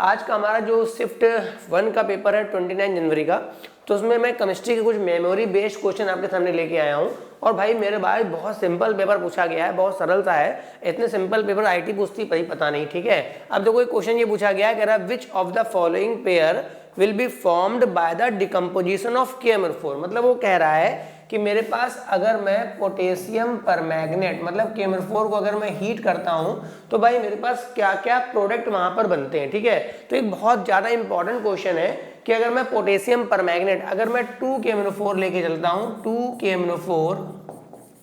आज का हमारा जो शिफ्ट 1 का पेपर है 29 जनवरी का, तो उसमें मैं केमिस्ट्री के कुछ मेमोरी बेस्ड क्वेश्चन आपके सामने लेके आया हूँ। और भाई मेरे भाई बहुत सिंपल पेपर पूछा गया है, बहुत सरल सा है। इतने सिंपल पेपर आईटी पूछती भाई पता नहीं, ठीक है। अब देखो एक क्वेश्चन ये पूछा गया है, कह रहा है which of the following pair will be formed by the decomposition of KMnO4। मतलब वो कह रहा है कि मेरे पास अगर मैं पोटेशियम परमैंगनेट मतलब KMnO4 को अगर मैं हीट करता हूं तो भाई मेरे पास क्या क्या प्रोडक्ट वहां पर बनते हैं, ठीक है। तो एक बहुत ज्यादा इंपॉर्टेंट क्वेश्चन है कि अगर मैं पोटेशियम परमैंगनेट अगर मैं 2 KMnO4 लेके चलता हूं, 2 KMnO4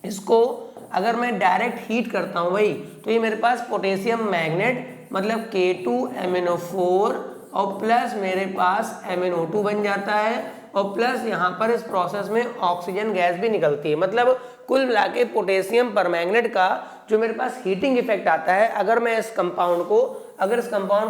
इसको अगर मैं डायरेक्ट हीट करता हूं भाई, तो ये मेरे पास पोटेशियम मैग्नेट मतलब K2MnO4 और प्लस मेरे पास MnO2 बन जाता है, और प्लस यहाँ पर इस प्रोसेस में ऑक्सीजन गैस भी निकलती है। मतलब कुल मिला के पोटेशियम परमैंगनेट का जो मेरे पास हीटिंग इफेक्ट आता है, अगर मैं इस कंपाउंड को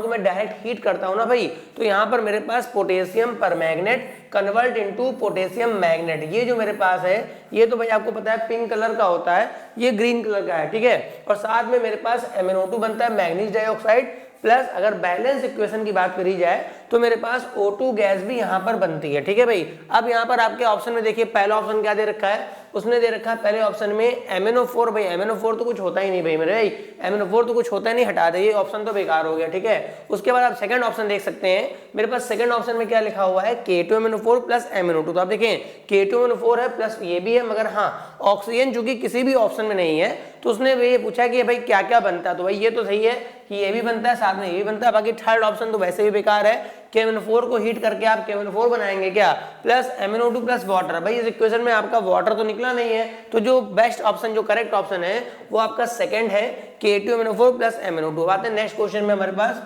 मैं डायरेक्ट हीट करता हूँ ना भाई, तो यहाँ पर मेरे पास potassium permanganate convert into potassium manganate, ये जो मेरे पास है ये तो भाई आपको पता है पिंक कलर का होता है, ये ग्रीन कलर का है, ठीक है। और साथ में मेरे पास MnO2 बनता है मैग्नीज डाइऑक्साइड, प्लस अगर बैलेंस इक्वेशन की बात करी जाए तो मेरे पास O2 गैस भी यहाँ पर बनती है, ठीक है भाई। अब यहाँ पर आपके ऑप्शन में देखिए पहला ऑप्शन क्या दे रखा है, उसने दे रखा है पहले ऑप्शन में MnO4। भाई MnO4 तो कुछ होता ही नहीं भाई मेरे भाई, MnO4 तो कुछ होता ही नहीं, हटा दे, ये ऑप्शन तो बेकार हो गया, ठीक है। उसके बाद आप सेकंड ऑप्शन देख सकते हैं, मेरे पास सेकंड ऑप्शन में क्या लिखा हुआ है K2MnO4 प्लस MnO2। तो आप देखें K2MnO4 है प्लस ये भी है, मगर हाँ ऑक्सीजन चूंकि किसी भी ऑप्शन में नहीं है तो उसने ये पूछा कि भाई क्या क्या बनता है, तो भाई ये तो सही है कि ये भी बनता है, साथ में ये भी बनता है। बाकी थर्ड ऑप्शन तो वैसे भी बेकार है, KMnO4 को हीट करके आप KMnO4 बनाएंगे क्या, प्लस MnO2 प्लस वाटर। भाई इस इक्वेशन में आपका वाटर तो निकला नहीं है, तो जो बेस्ट ऑप्शन जो करेक्ट ऑप्शन है वो आपका सेकंड है K2MnO4 प्लस MnO2। आते हैं नेक्स्ट क्वेश्चन में हमारे पास।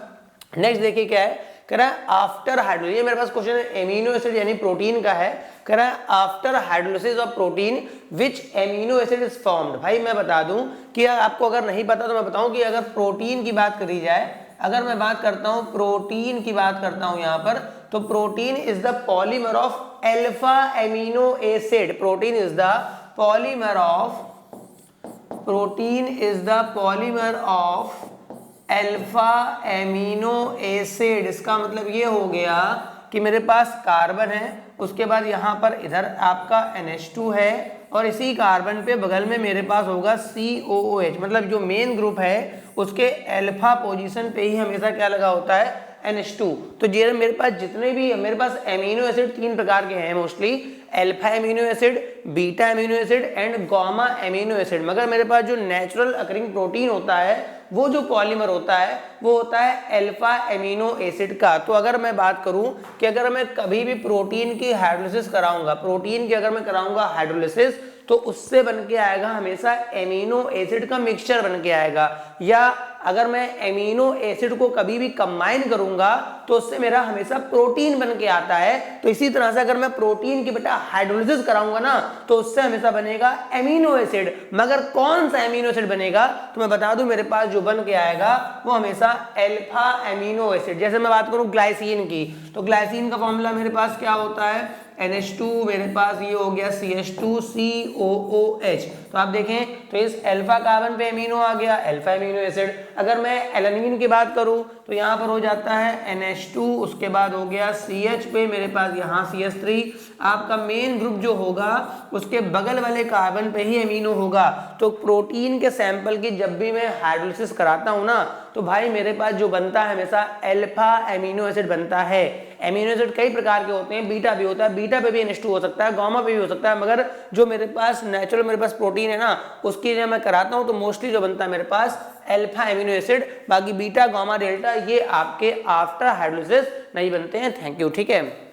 नेक्स्ट देखिए क्या है, कह रहा है आफ्टर हाइड्रोलिसिस, ये मेरे पास क्वेश्चन एमिनो एसिड यानी प्रोटीन का है। कह रहा है after hydrolysis of protein which amino acid is formed. भाई मैं बता दूं कि आपको अगर नहीं पता तो मैं बताऊं कि अगर प्रोटीन की बात करी जाए, अगर मैं बात करता हूं प्रोटीन की बात करता हूं यहां पर, तो protein is the polymer of alpha amino acid. Protein is the polymer of alpha amino acid. इसका मतलब ये हो गया कि मेरे पास कार्बन है, उसके बाद यहाँ पर इधर आपका NH2 है, और इसी कार्बन पे बगल में मेरे पास होगा COOH। मतलब जो मेन ग्रुप है उसके अल्फा पोजीशन पे ही हमेशा क्या लगा होता है, NH2। तो ये मेरे पास जितने भी मेरे पास एमिनो एसिड 3 प्रकार के हैं mostly, alpha amino acid, beta amino acid and gamma amino acid. मगर मेरे पास जो नेचुरल अकरिंग प्रोटीन होता है, वो जो पॉलीमर होता है वो होता है अल्फा एमिनो एसिड का। तो अगर मैं बात करूं कि अगर मैं कभी भी प्रोटीन की हाइड्रोलिसिस कराऊंगा, प्रोटीन की अगर मैं कराऊंगा हाइड्रोलिसिस, तो उससे बन के आएगा हमेशा एमिनो एसिड का मिक्सचर बन के आएगा। या अगर मैं एमिनो एसिड को कभी भी कंबाइन करूंगा तो उससे मेरा हमेशा प्रोटीन बन के आता है। तो इसी तरह से अगर मैं प्रोटीन की बेटा हाइड्रोलिसिस कराऊंगा ना तो उससे हमेशा बनेगा एमिनो एसिड। मगर कौन सा एमिनो एसिड बनेगा तो मैं बता दूं, मेरे पास जो बन के आएगा वो हमेशा अल्फा एमिनो एसिड। जैसे मैं बात करूं ग्लाइसिन की, तो ग्लाइसिन का फॉर्मूला मेरे पास क्या होता है, NH2, मेरे पास ये हो गया CH2COOH। तो आप देखें तो इस अल्फा कार्बन पे एमिनो आ गया, अल्फा एमिनो एसिड। अगर मैं एलानिन की बात करूं तो यहाँ पर हो जाता है NH2, उसके बाद हो गया CH पे मेरे पास यहाँ CH3। आपका मेन ग्रुप जो होगा उसके बगल वाले कार्बन पे ही एमिनो होगा। तो प्रोटीन के सैंपल की जब भी मैं हाइड्रोलिसिस कराता हूँ ना, तो भाई मेरे पास जो बनता है हमेशा अल्फा एमिनो एसिड बनता है। एमिनो एसिड कई प्रकार के होते हैं, बीटा भी होता है, बीटा पे भी NH2 हो सकता है, गामा पे भी हो सकता है, मगर जो मेरे पास नेचुरल मेरे पास प्रोटीन है ना, उसकी जब मैं कराता हूं तो मोस्टली जो बनता है मेरे पास अल्फा एमिनो एसिड। बाकी बीटा गामा डेल्टा ये आपके आफ्टर हाइड्रोलिसिस नहीं बनते हैं। थैंक यू, ठीक है।